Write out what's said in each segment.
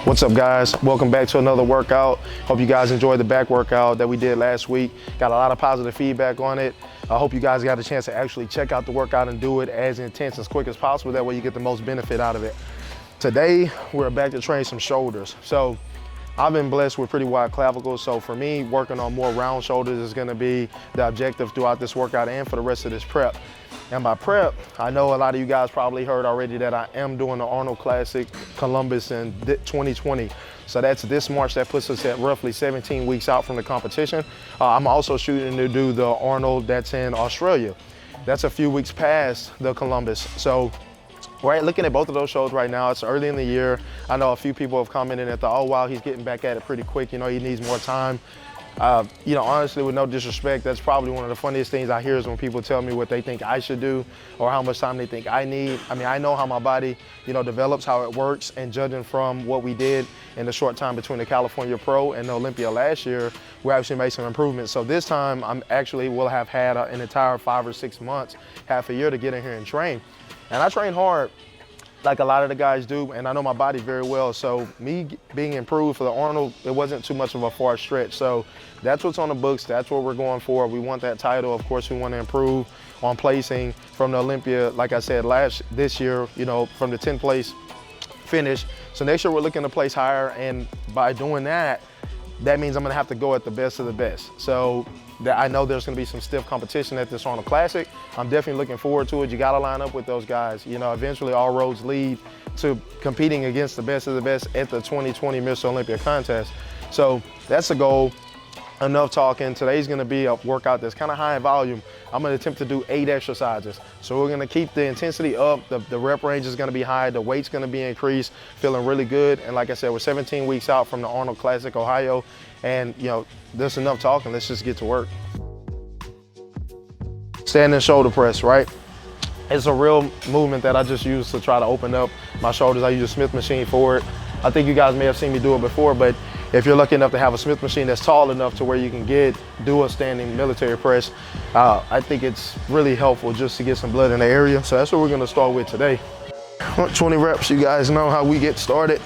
What's up, guys? Welcome back to another workout. Hope you guys enjoyed the back workout that we did last week. Got a lot of positive feedback on it. I hope you guys got a chance to actually check out the workout and do it as intense, as quick as possible. That way you get the most benefit out of it. Today, we're back to train some shoulders. So I've been blessed with pretty wide clavicles. So for me, working on more round shoulders is gonna be the objective throughout this workout and for the rest of this prep. And by prep, I know a lot of you guys probably heard already that I am doing the Arnold Classic Columbus in 2020. So that's this March. That puts us at roughly 17 weeks out from the competition. I'm also shooting to do the Arnold that's in Australia. That's a few weeks past the Columbus. So looking at both of those shows right now, it's early in the year. I know a few people have commented and thought, oh wow, he's getting back at it pretty quick. You know, he needs more time. Honestly, with no disrespect, that's probably one of the funniest things I hear is when people tell me what they think I should do or how much time they think I need. I mean, I know how my body, develops, how it works, and judging from what we did in the short time between the California Pro and the Olympia last year, we actually made some improvements. So this time, will have had an entire 5 or 6 months, half a year to get in here and train. And I train hard, like a lot of the guys do, and I know my body very well. So me being improved for the Arnold, it wasn't too much of a far stretch. So that's what's on the books. That's what we're going for. We want that title. Of course, we want to improve on placing from the Olympia, like I said, this year, from the 10th place finish. So next year we're looking to place higher. And by doing that, that means I'm gonna have to go at the best of the best. So I know there's gonna be some stiff competition at this Arnold Classic. I'm definitely looking forward to it. You gotta line up with those guys. Eventually all roads lead to competing against the best of the best at the 2020 Mr. Olympia contest. So that's the goal. Enough talking. Today's gonna be a workout that's kind of high in volume. I'm gonna attempt to do 8 exercises. So we're gonna keep the intensity up. The rep range is gonna be high. The weight's gonna be increased. Feeling really good. And like I said, we're 17 weeks out from the Arnold Classic, Ohio. And there's enough talking. Let's just get to work. Standing shoulder press, right? It's a real movement that I just use to try to open up my shoulders. I use a Smith machine for it. I think you guys may have seen me do it before, but if you're lucky enough to have a Smith machine that's tall enough to where you can do a standing military press, I think it's really helpful just to get some blood in the area. So that's what we're gonna start with today. 20 reps, you guys know how we get started.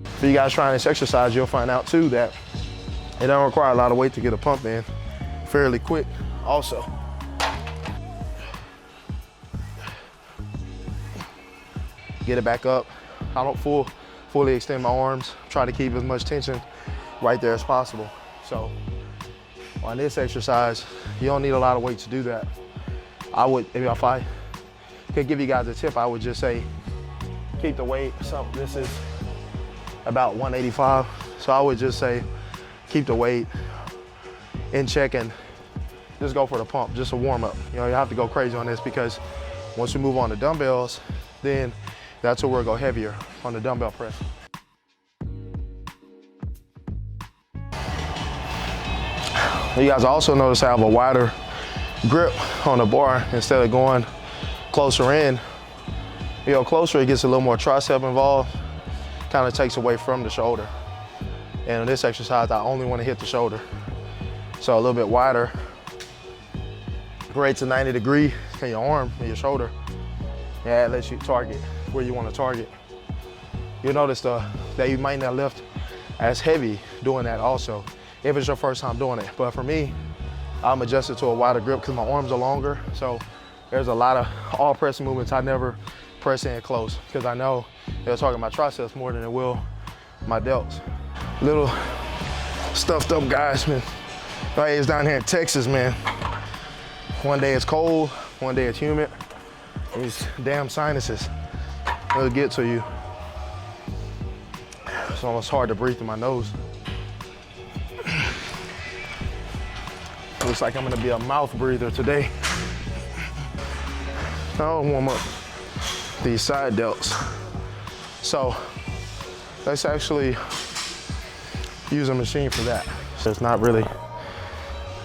For you guys trying this exercise, you'll find out too that it don't require a lot of weight to get a pump in fairly quick also. Get it back up. I don't fully extend my arms. Try to keep as much tension right there as possible. So on this exercise, you don't need a lot of weight to do that. If I could give you guys a tip, I would just say, keep the weight. So this is about 185. So I would just say, keep the weight in check and just go for the pump, just a warm up. You have to go crazy on this because once we move on to dumbbells, then that's where we'll go heavier on the dumbbell press. You guys also notice I have a wider grip on the bar instead of going closer in. Closer, it gets a little more tricep involved, kind of takes away from the shoulder. And in this exercise, I only want to hit the shoulder. So a little bit wider, great to 90 degree in your arm and your shoulder. Yeah, it lets you target where you want to target. You'll notice that you might not lift as heavy doing that also, if it's your first time doing it. But for me, I'm adjusted to a wider grip because my arms are longer. So there's a lot of all press movements I never press in close because I know it'll target my triceps more than it will my delts. Little stuffed up guys, man. Right, it's down here in Texas, man. One day it's cold, one day it's humid. These damn sinuses, it'll get to you. It's almost hard to breathe through my nose. Looks like I'm gonna be a mouth breather today. I'll warm up these side delts. So let's actually use a machine for that. There's not really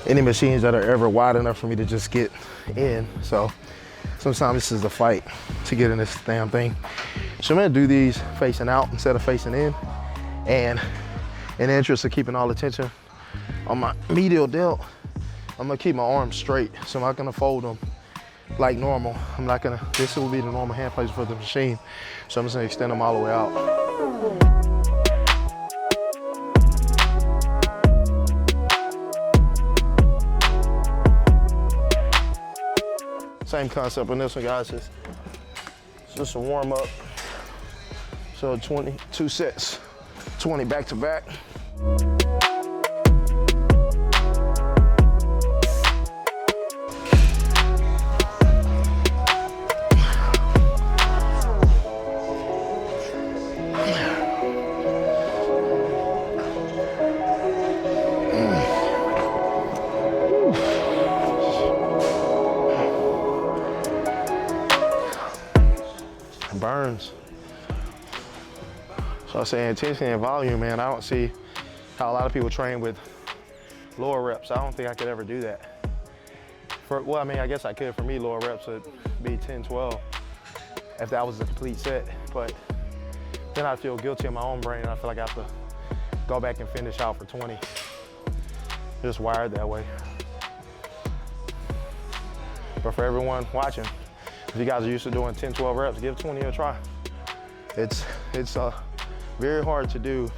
any machines that are ever wide enough for me to just get in. So sometimes this is the fight to get in this damn thing. So I'm gonna do these facing out instead of facing in. And in the interest of keeping all the tension on my medial delt, I'm gonna keep my arms straight. So I'm not gonna fold them like normal. This will be the normal hand placement for the machine. So I'm just gonna extend them all the way out. Same concept on this one, guys. It's just a warm up. So 22 sets, 20 back to back. Burns. So I say intensity and volume, man. I don't see how a lot of people train with lower reps. I don't think I could ever do that. Well, I mean, I guess I could. For me, lower reps would be 10, 12 if that was a complete set. But then I feel guilty in my own brain, and I feel like I have to go back and finish out for 20. Just wired that way. But for everyone watching, if you guys are used to doing 10, 12 reps, give 20 a try. It's very hard to do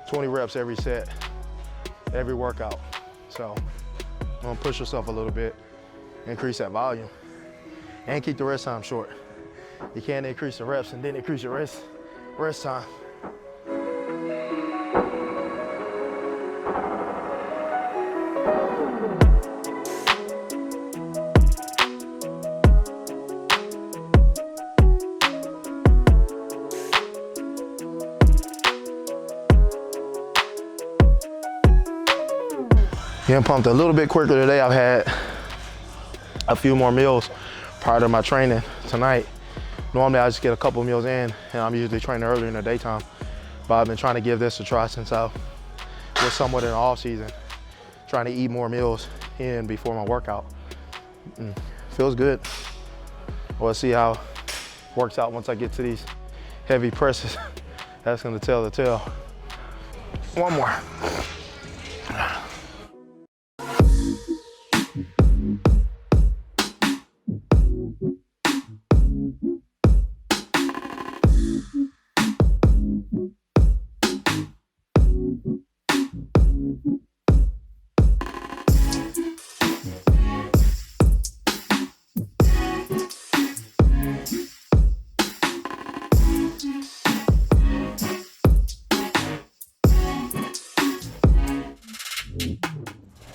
20 reps every set, every workout. So I'm gonna push yourself a little bit, increase that volume, and keep the rest time short. You can't increase the reps and then increase your rest time. Getting pumped a little bit quicker today. I've had a few more meals prior to my training tonight. Normally I just get a couple meals in, and I'm usually training earlier in the daytime. But I've been trying to give this a try since I was somewhat in the off season, trying to eat more meals in before my workout. Feels good. We'll see how it works out once I get to these heavy presses. That's gonna tell the tale. One more.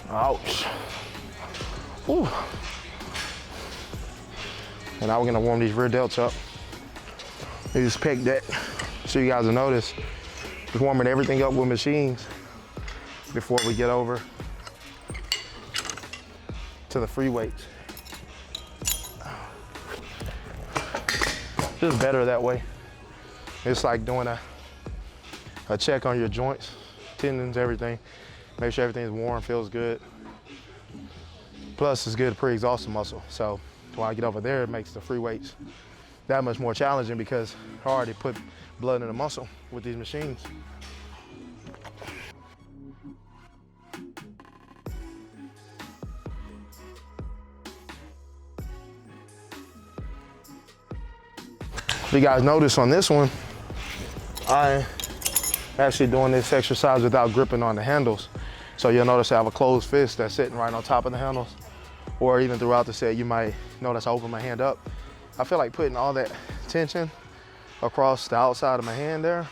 Ouch. Ooh. And now we're gonna warm these rear delts up. Use pec deck. So you guys will notice, just warming everything up with machines before we get over to the free weights. Just better that way. It's like doing a check on your joints, tendons, everything. Make sure everything's warm, feels good. Plus, it's good pre-exhausting muscle. So when I get over there, it makes the free weights that much more challenging because I already put blood in the muscle with these machines. If you guys notice on this one, I'm actually doing this exercise without gripping on the handles. So you'll notice I have a closed fist that's sitting right on top of the handles, or even throughout the set, you might notice I open my hand up. I feel like putting all that tension across the outside of my hand there,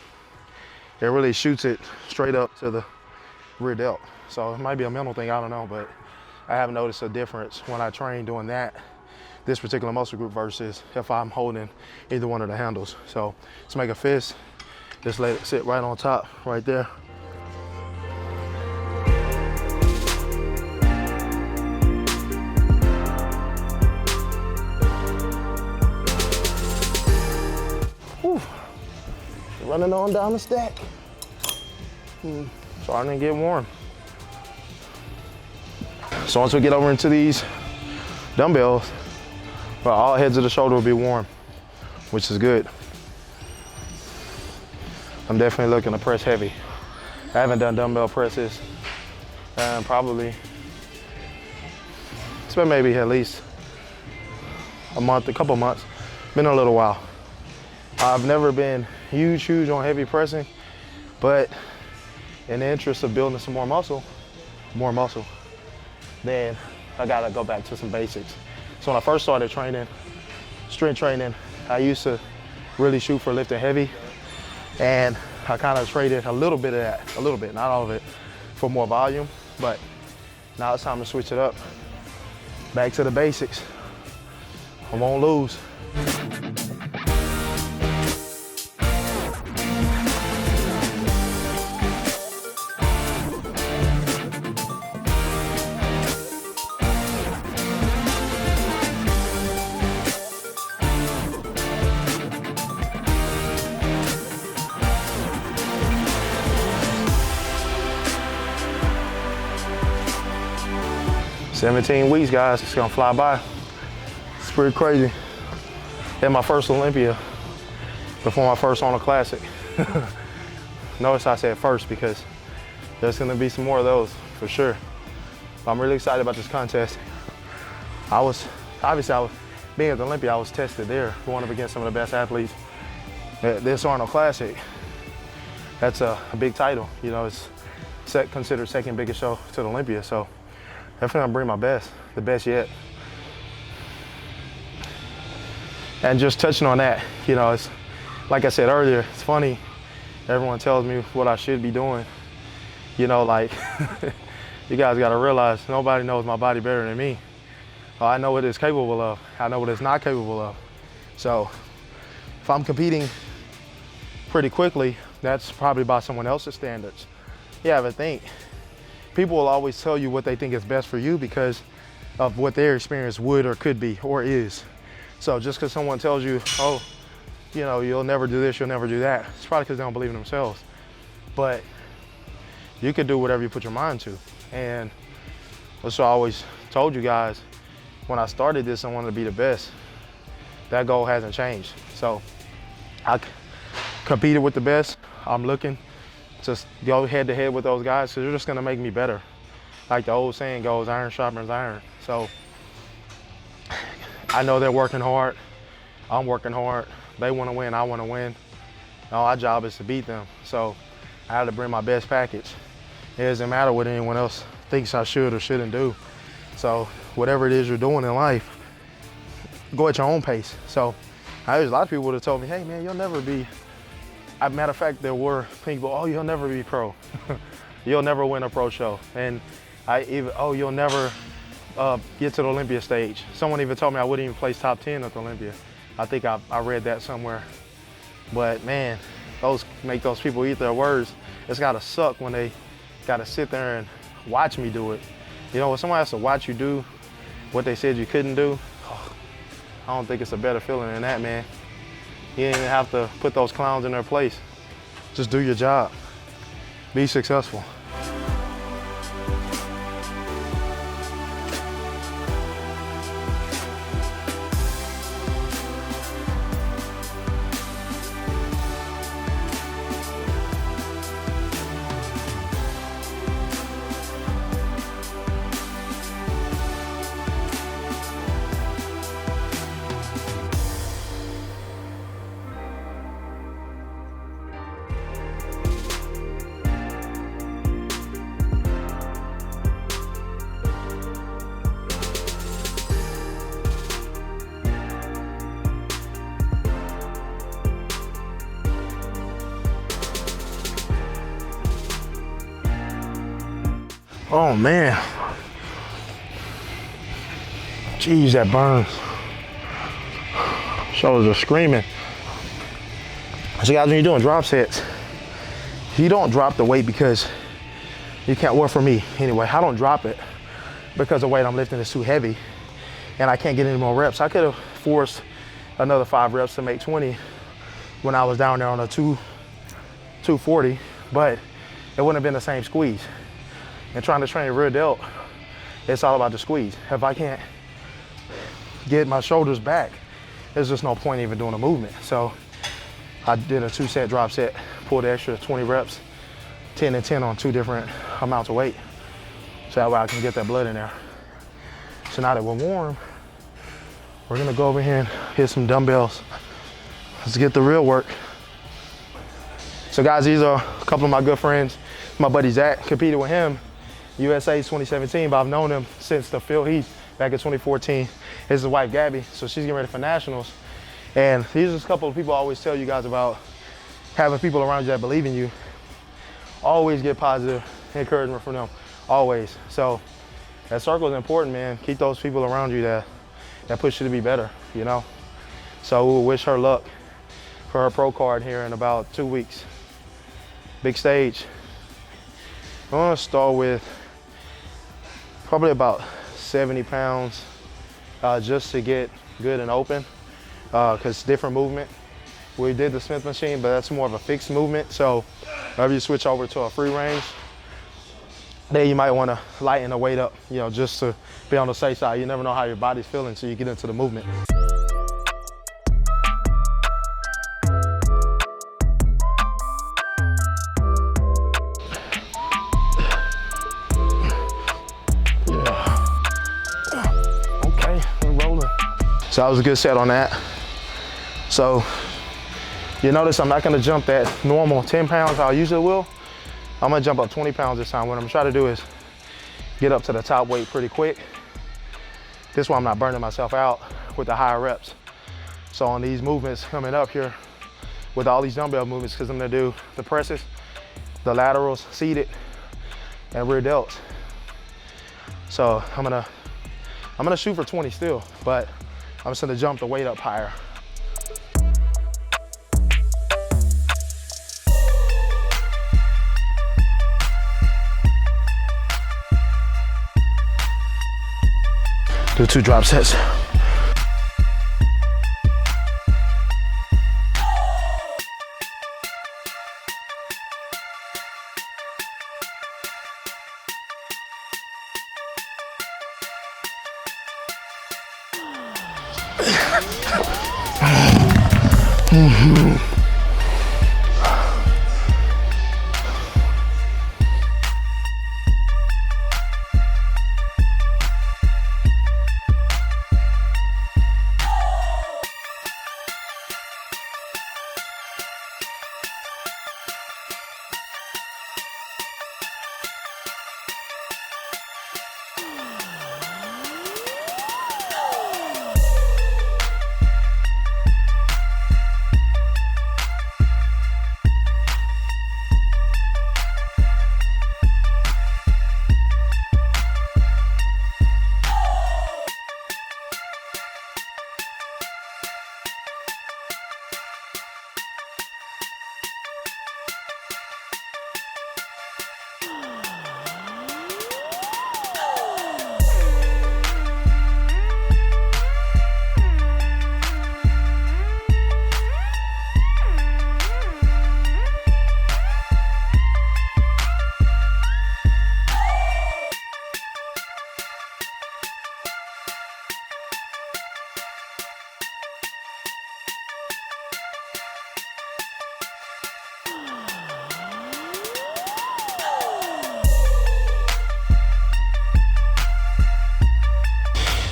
it really shoots it straight up to the rear delt. So it might be a mental thing, I don't know, but I have noticed a difference when I train doing that, this particular muscle group versus if I'm holding either one of the handles. So let's make a fist, just let it sit right on top, right there. Running on down the stack. Starting to get warm. So once we get over into these dumbbells, well, all heads of the shoulder will be warm, which is good. I'm definitely looking to press heavy. I haven't done dumbbell presses probably, it's been maybe at least a month, a couple months, been a little while. I've never been huge on heavy pressing, but in the interest of building some more muscle, then I gotta go back to some basics. So when I first started training, strength training, I used to really shoot for lifting heavy, and I kind of traded a little bit of that, a little bit, not all of it, for more volume. But now it's time to switch it up. Back to the basics. I won't lose. 17 weeks, guys, it's gonna fly by. It's pretty crazy. Had my first Olympia before my first Arnold Classic. Notice I said first because there's gonna be some more of those for sure. I'm really excited about this contest. Being at the Olympia, I was tested there, going up against some of the best athletes. This Arnold Classic, that's a big title. You know, it's considered second biggest show to the Olympia, so definitely gonna bring my best, the best yet. And just touching on that, you know, it's like I said earlier, it's funny, everyone tells me what I should be doing. You know, like, you guys gotta realize nobody knows my body better than me. I know what it's capable of, I know what it's not capable of. So if I'm competing pretty quickly, that's probably by someone else's standards. Yeah, but think, people will always tell you what they think is best for you because of what their experience would or could be or is. So just because someone tells you, oh, you know, you'll never do this, you'll never do that, it's probably because they don't believe in themselves. But you could do whatever you put your mind to. And that's what I always told you guys, when I started this, I wanted to be the best. That goal hasn't changed. So I competed with the best. I'm looking to go head to head with those guys because they're just gonna make me better. Like the old saying goes, iron sharpens iron. So I know they're working hard. I'm working hard. They wanna win, I wanna win. All our job is to beat them. So I have to bring my best package. It doesn't matter what anyone else thinks I should or shouldn't do. So whatever it is you're doing in life, go at your own pace. So there's a lot of people would have told me, hey man, you'll never be, matter of fact, there were people, oh, you'll never be pro. You'll never win a pro show. And you'll never get to the Olympia stage. Someone even told me I wouldn't even place top 10 at the Olympia. I think I read that somewhere. But man, make those people eat their words. It's gotta suck when they gotta sit there and watch me do it. You know, when someone has to watch you do what they said you couldn't do, I don't think it's a better feeling than that, man. You didn't even have to put those clowns in their place. Just do your job. Be successful. Oh man, jeez, that burns. Shoulders are screaming. So guys, when you're doing drop sets, you don't drop the weight because you can't, well for me anyway, I don't drop it because the weight I'm lifting is too heavy and I can't get any more reps. I could have forced another 5 reps to make 20 when I was down there on a 240, but it wouldn't have been the same squeeze. And trying to train rear delt, it's all about the squeeze. If I can't get my shoulders back, there's just no point even doing a movement. So I did a 2-set drop set, pulled the extra 20 reps, 10 and 10 on 2 different amounts of weight. So that way I can get that blood in there. So now that we're warm, we're gonna go over here and hit some dumbbells. Let's get the real work. So guys, these are a couple of my good friends. My buddy Zach, competed with him USA 2017, but I've known him since the field. He back in 2014. His wife, Gabby, so she's getting ready for nationals. And these are a couple of people I always tell you guys about, having people around you that believe in you. Always get positive encouragement from them, always. So that circle is important, man. Keep those people around you that push you to be better, you know? So we'll wish her luck for her pro card here in about 2 weeks. Big stage. I'm gonna start with probably about 70 pounds just to get good and open, because different movement. We did the Smith machine, but that's more of a fixed movement. So whenever you switch over to a free range, then you might want to lighten the weight up, you know, just to be on the safe side. You never know how your body's feeling until you get into the movement. Okay, we're rolling. So that was a good set on that. So you notice I'm not gonna jump that normal 10 pounds how I usually will. I'm gonna jump up 20 pounds this time. What I'm trying to do is get up to the top weight pretty quick. This way I'm not burning myself out with the higher reps. So on these movements coming up here, with all these dumbbell movements, because I'm gonna do the presses, the laterals, seated, and rear delts. So I'm gonna shoot for 20 still, but I'm just gonna jump the weight up higher. Do 2 drop sets.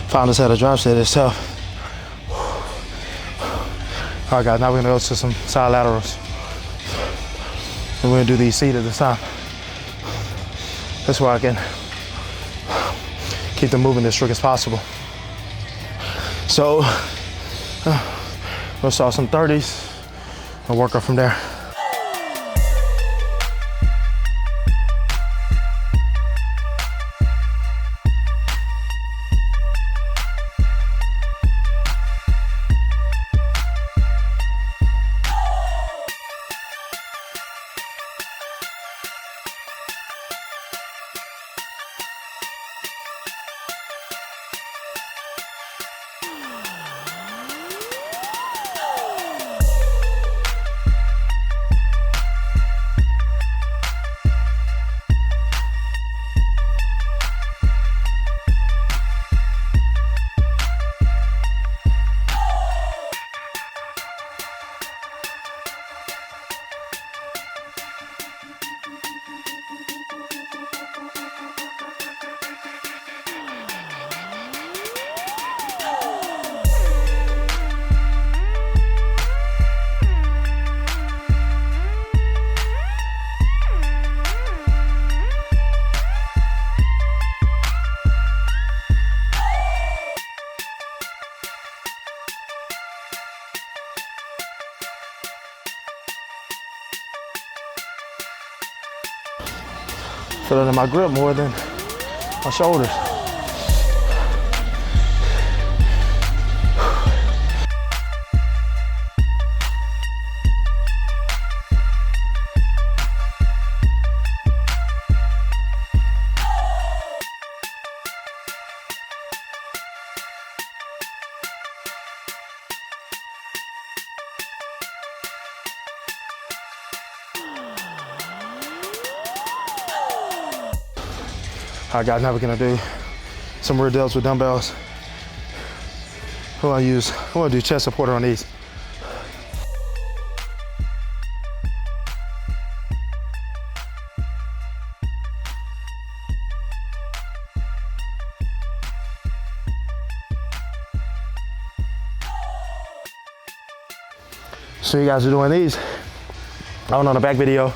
Found us at a drop set, it's tough. All right guys, now we're gonna go to some side laterals. And we're gonna do these seated this time. That's where I can keep them moving as strict as possible. So, we'll start some 30s and work up from there. feeling in my grip more than my shoulders. All right, guys, now we're gonna do some rear delts with dumbbells. I'm gonna do chest supporter on these. So you guys are doing these. I don't know, in the back video,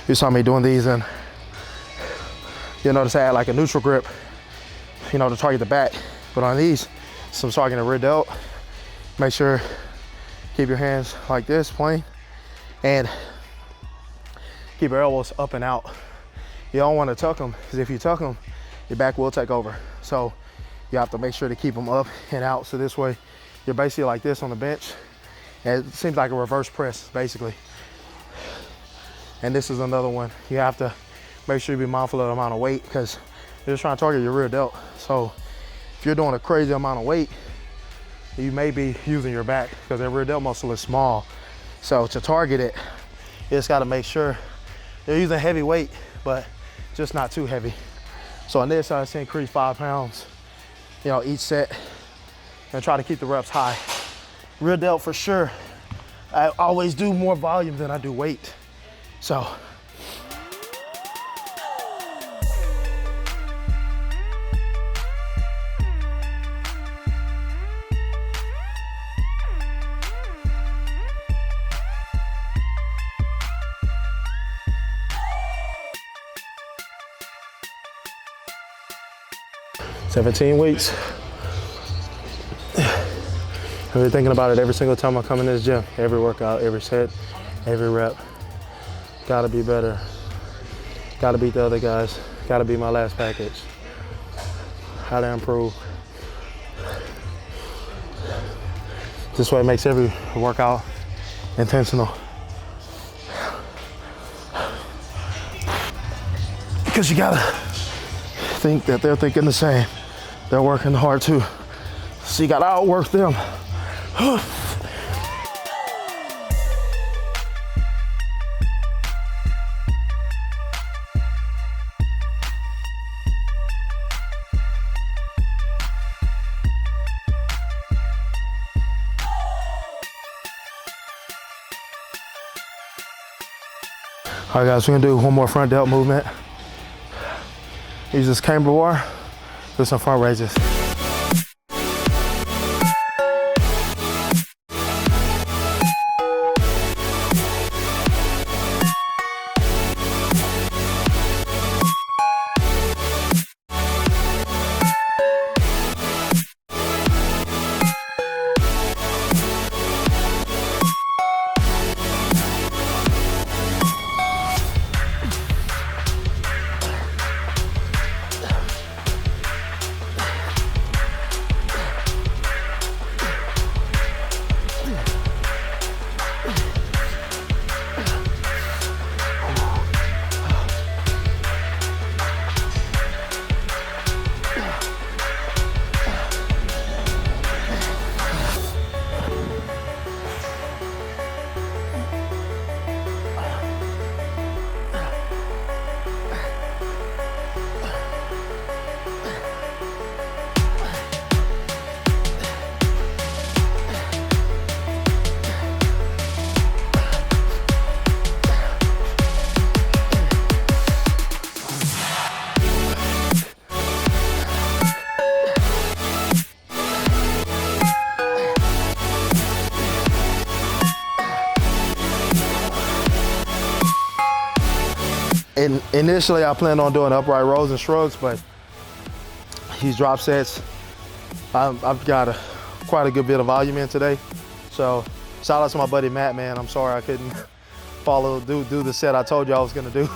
you saw me doing these, and you'll notice I had like a neutral grip, you know, to target the back. But on these, so I'm targeting the rear delt. Make sure, keep your hands like this, plain, and keep your elbows up and out. You don't want to tuck them, because if you tuck them, your back will take over. So you have to make sure to keep them up and out. So this way, you're basically like this on the bench. And it seems like a reverse press, basically. And this is another one. You have to make sure you be mindful of the amount of weight, because you're just trying to target your rear delt. So if you're doing a crazy amount of weight, you may be using your back, because that rear delt muscle is small. So to target it, you just got to make sure you're using heavy weight, but just not too heavy. So on this, I just increase 5 pounds, you know, each set, and try to keep the reps high. Rear delt for sure. I always do more volume than I do weight. So. "17 weeks. I've been thinking about it every single time I come in this gym. Every workout, every set, every rep. Gotta be better. Gotta beat the other guys. Gotta be my last package. How to improve. This way it makes every workout intentional. Because you gotta think that they're thinking the same. They're working hard too. So you gotta outwork them. All right, guys, we're gonna do one more front delt movement. Use this camber bar, do some front raises. And initially, I planned on doing upright rows and shrugs, but these drop sets, I've got quite a good bit of volume in today. So shout out to my buddy Matt, man. I'm sorry I couldn't do the set I told you I was gonna do.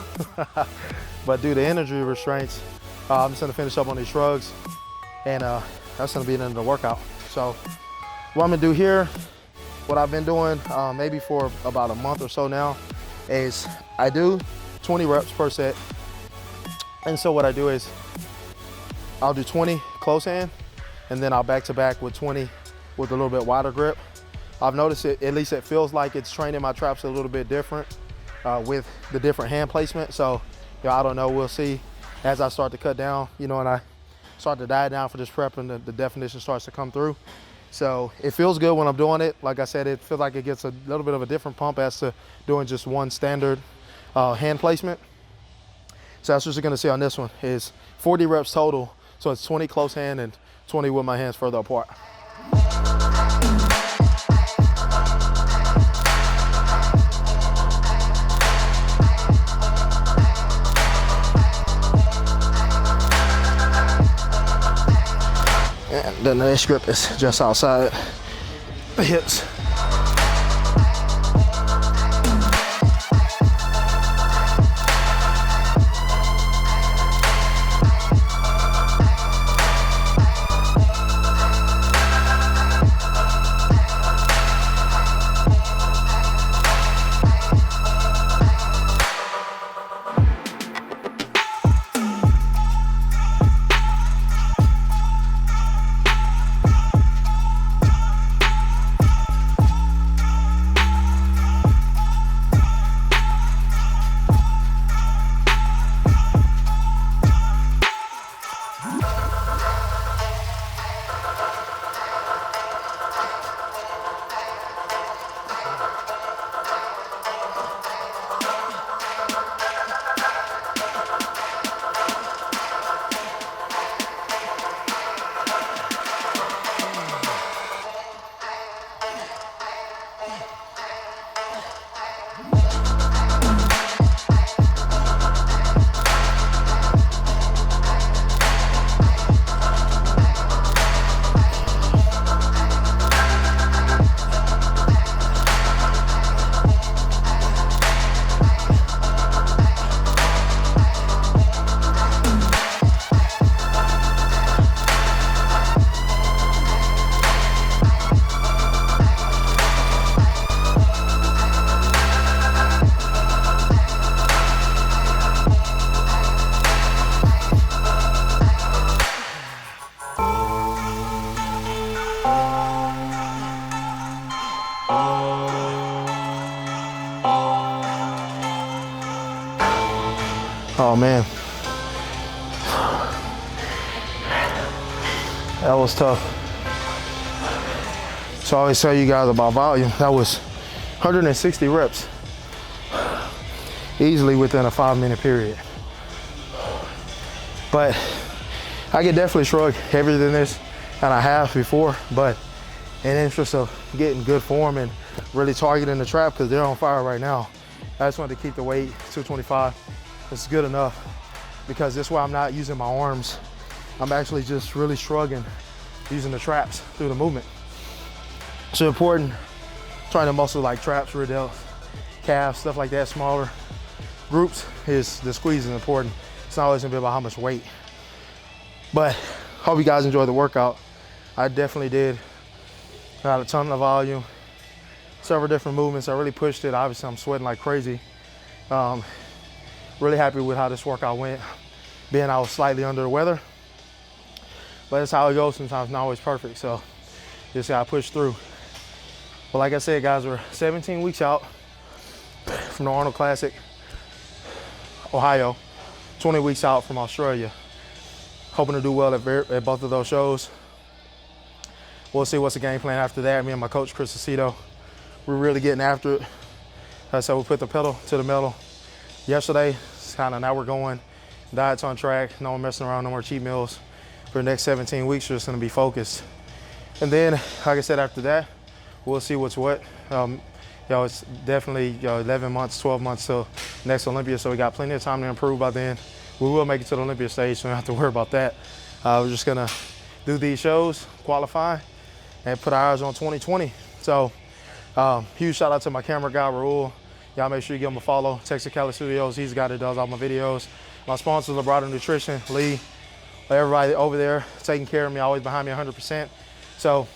But due to energy restraints, I'm just gonna finish up on these shrugs, and that's gonna be the end of the workout. So what I'm gonna do here, what I've been doing maybe for about a month or so now, is I do 20 reps per set. And so what I do is I'll do 20 close hand, and then I'll back to back with 20 with a little bit wider grip. I've noticed it, at least it feels like it's training my traps a little bit different with the different hand placement. So, you know, I don't know, we'll see as I start to cut down, you know, and I start to diet down for this prep, and the definition starts to come through. So it feels good when I'm doing it. Like I said, it feels like it gets a little bit of a different pump as to doing just one standard hand placement. So that's what you're gonna see on this one is 40 reps total. So it's 20 close hand and 20 with my hands further apart. And then the next grip is just outside the hips. Oh man, that was tough. So I always tell you guys about volume. That was 160 reps, easily within a 5-minute period. But I could definitely shrug heavier than this, and I have before, but in the interest of getting good form and really targeting the trap, because they're on fire right now, I just wanted to keep the weight 225. It's good enough, because this way I'm not using my arms. I'm actually just really shrugging, using the traps through the movement. So important, trying to muscle like traps, rear delts, calves, stuff like that, smaller groups, is the squeeze is important. It's not always gonna be about how much weight. But hope you guys enjoyed the workout. I definitely did. Got a ton of volume, several different movements. I really pushed it. Obviously I'm sweating like crazy. Really happy with how this workout went, being I was slightly under the weather. But that's how it goes sometimes, not always perfect. So just gotta push through. But like I said, guys, we're 17 weeks out from the Arnold Classic, Ohio, 20 weeks out from Australia. Hoping to do well at both of those shows. We'll see what's the game plan after that. Me and my coach, Chris Aceto, we're really getting after it. So we put the pedal to the metal yesterday. It's kind of now we're going. Diet's on track. No more messing around, no more cheat meals. For the next 17 weeks, we're just gonna be focused. And then, like I said, after that, we'll see what's what. It's definitely 11 months, 12 months till next Olympia, so we got plenty of time to improve by then. We will make it to the Olympia stage, so we don't have to worry about that. We're just gonna do these shows, qualify, and put our eyes on 2020. So, huge shout out to my camera guy, Raul. Y'all make sure you give him a follow. Texas Cali Studios, he's the guy that does all my videos. My sponsor, Labrado Nutrition, Lee, everybody over there taking care of me, always behind me 100%. So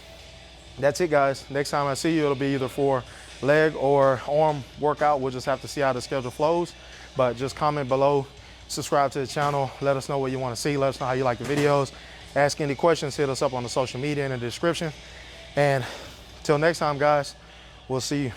that's it, guys. Next time I see you, it'll be either for leg or arm workout. We'll just have to see how the schedule flows. But just comment below, subscribe to the channel, let us know what you want to see, let us know how you like the videos. Ask any questions, hit us up on the social media in the description. And till next time, guys, we'll see you.